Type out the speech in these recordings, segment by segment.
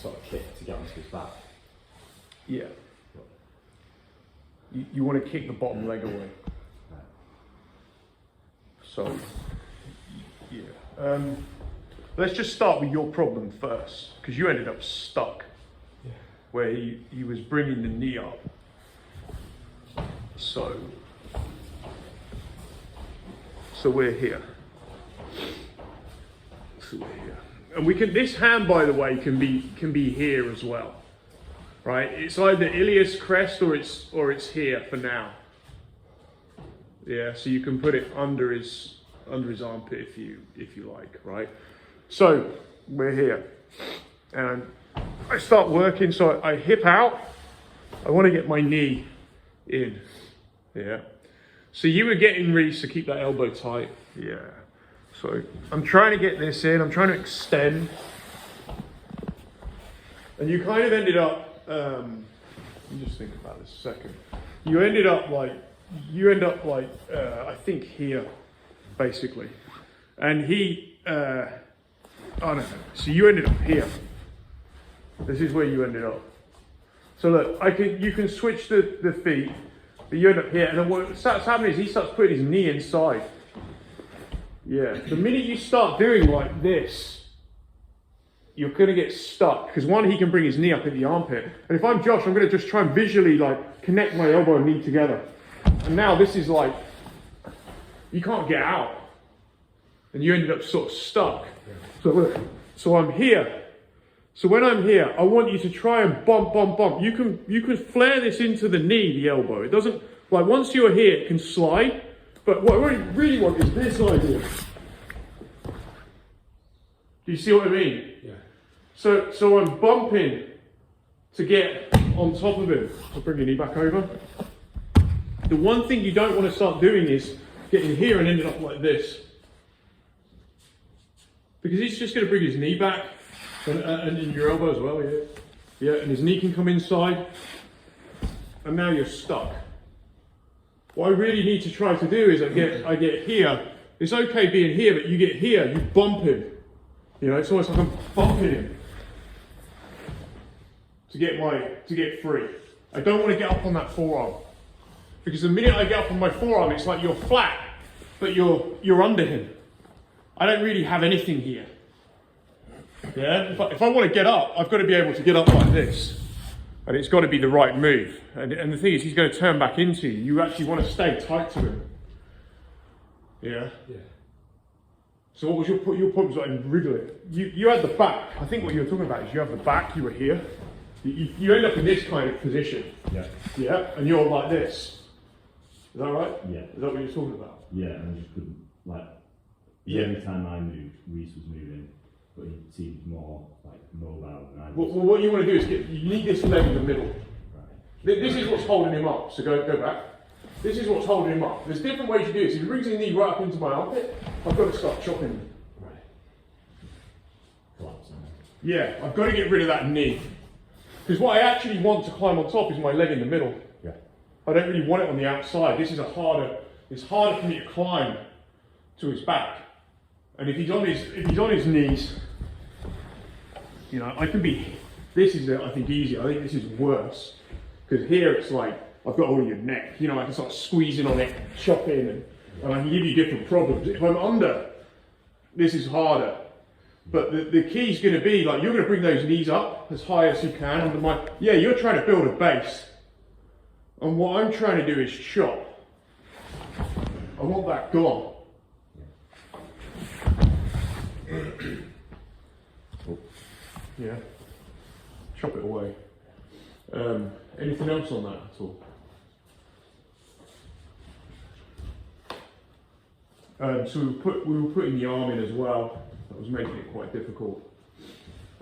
sort of kick to get onto his back. Yeah. You want to kick the bottom leg away. Right. So, yeah. Let's just start with your problem first, because you ended up stuck. Yeah. Where he was bringing the knee up. So we're here. So we're here. And we can, this hand, by the way, can be here as well. Right? It's either ilias crest or it's here for now. Yeah, so you can put it under his armpit if you like, right? So we're here. And I start working, so I hip out. I want to get my knee in. Yeah. So you were getting Reese to keep that elbow tight. Yeah. So I'm trying to get this in. I'm trying to extend. And you kind of ended up, let me just think about this a second. You end up like, I think here, basically. And he, I don't know. So you ended up here. This is where you ended up. So look, you can switch the feet, but you end up here. And then what starts happening is he starts putting his knee inside. Yeah. The minute you start doing like this, you're going to get stuck. Because one, he can bring his knee up in the armpit. And if I'm Josh, I'm going to just try and visually like connect my elbow and knee together. And now this is like, you can't get out. And you ended up sort of stuck. So look, so I'm here. So when I'm here, I want you to try and bump. You can flare this into the knee, the elbow. It doesn't, like once you're here, it can slide. But what I really want is this idea. Do you see what I mean? Yeah. So I'm bumping to get on top of him. So bring your knee back over. The one thing you don't want to start doing is getting here and ending up like this. Because he's just going to bring his knee back. And in your elbow as well, yeah. Yeah, and his knee can come inside. And now you're stuck. What I really need to try to do is I get here. It's okay being here, but you get here, you bump him. You know, it's almost like I'm bumping him to get free. I don't want to get up on that forearm. Because the minute I get up on my forearm, it's like you're flat, but you're under him. I don't really have anything here. Yeah, if I want to get up, I've got to be able to get up like this. And it's got to be the right move. And the thing is, he's going to turn back into you. You actually want to stay tight to him. Yeah? Yeah. So what was your point was like wriggling? You had the back. I think what you were talking about is you have the back, you were here. You end up in this kind of position. Yeah. Yeah, and you're like this. Is that right? Yeah. Is that what you're talking about? Yeah, and I just couldn't, like, every time I moved, Reese was moving. But he seemed more like mobile than I was. Well, what you want to do is you need this leg in the middle. Right. This is what's holding him up. So go back. This is what's holding him up. There's different ways to do this. If he brings his knee right up into my armpit, I've got to start chopping him. Right. Collapsing. Yeah, I've got to get rid of that knee. Because what I actually want to climb on top is my leg in the middle. Yeah. I don't really want it on the outside. It's harder for me to climb to his back. And if he's on his knees, you know, I can be, this is, I think, easier. I think this is worse. Because here it's like, I've got hold of your neck. You know, I can start squeezing on it, chopping, and I can give you different problems. If I'm under, this is harder. But the key is going to be, like, you're going to bring those knees up as high as you can under my, yeah, you're trying to build a base. And what I'm trying to do is chop. I want that gone. Yeah, chop it away. Anything else on that at all? So we were putting the arm in as well. That was making it quite difficult.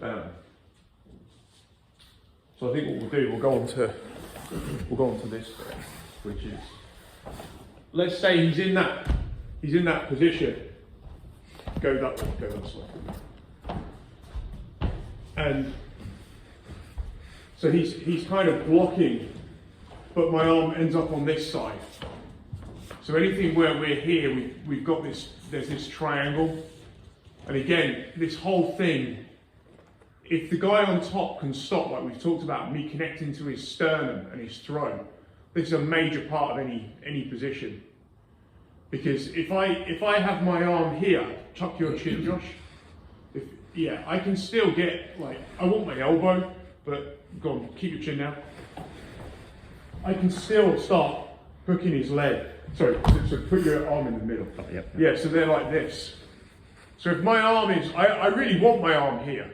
So I think what we'll do, we'll go on to this bit, which is, let's say he's in that position. Go that way. Go this way. And so he's kind of blocking, but my arm ends up on this side. So anything where we're here, we've got this, there's this triangle. And again, this whole thing if the guy on top can stop, like we've talked about, me connecting to his sternum and his throat, this is a major part of any position. Because if I have my arm here, tuck your chin, Josh. Yeah, I can still get, like, I want my elbow, but go on, keep your chin down. I can still start hooking his leg. Sorry, so put your arm in the middle. Oh, yep. Yeah, so they're like this. So if my arm is, I really want my arm here.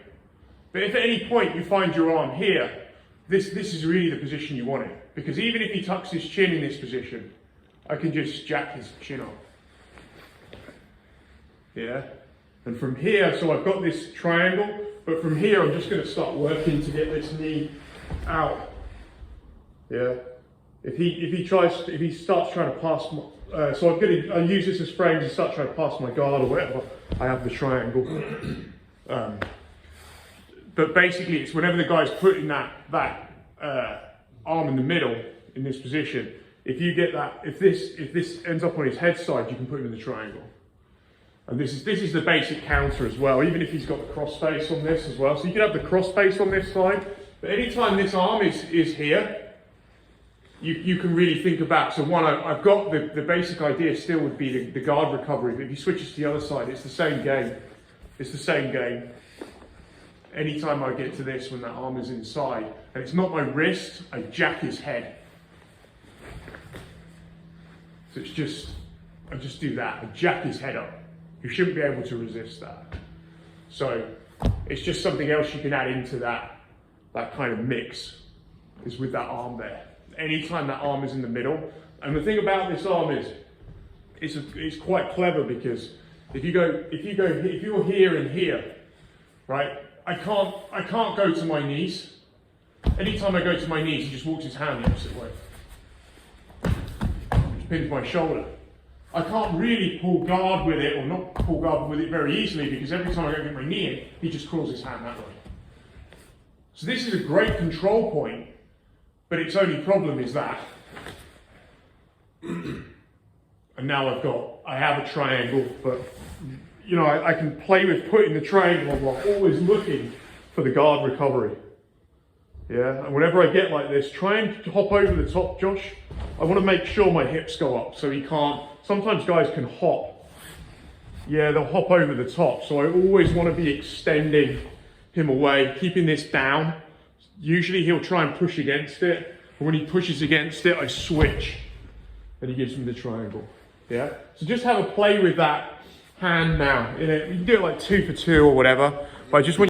But if at any point you find your arm here, this is really the position you want it. Because even if he tucks his chin in this position, I can just jack his chin up. Yeah? And from here, so I've got this triangle, but from here I'm just going to start working to get this knee out. Yeah? If he starts trying to pass my, so I use this as frames and start trying to pass my guard or whatever, I have the triangle. But basically it's whenever the guy's putting that arm in the middle in this position, if you get that, if this ends up on his head side, you can put him in the triangle. And this is the basic counter as well, even if he's got the cross face on this as well. So you can have the cross face on this side, but anytime this arm is here, you can really think about, so one, I've got the basic idea still would be the guard recovery, but if you switch it to the other side, it's the same game. It's the same game. Anytime I get to this, when that arm is inside, and it's not my wrist, I jack his head. So it's just, I just do that, I jack his head up. You shouldn't be able to resist that. So it's just something else you can add into that kind of mix, is with that arm there. Anytime that arm is in the middle, and the thing about this arm is, it's quite clever, because if you're here and here, right? I can't go to my knees. Anytime I go to my knees, he just walks his hand the opposite way. Which pins my shoulder. I can't really pull guard with it, or not pull guard with it very easily, because every time I go to get my knee in, he just crawls his hand that way. So this is a great control point, but its only problem is that. And now I have a triangle, but you know, I can play with putting the triangle while always looking for the guard recovery. Yeah, and whenever I get like this, try and hop over the top, Josh. I want to make sure my hips go up so he can't. Sometimes guys can hop. Yeah, they'll hop over the top. So I always want to be extending him away, keeping this down. Usually he'll try and push against it. But when he pushes against it, I switch. And he gives me the triangle. Yeah, so just have a play with that hand now. You can do it like 2 for 2 or whatever. But I just want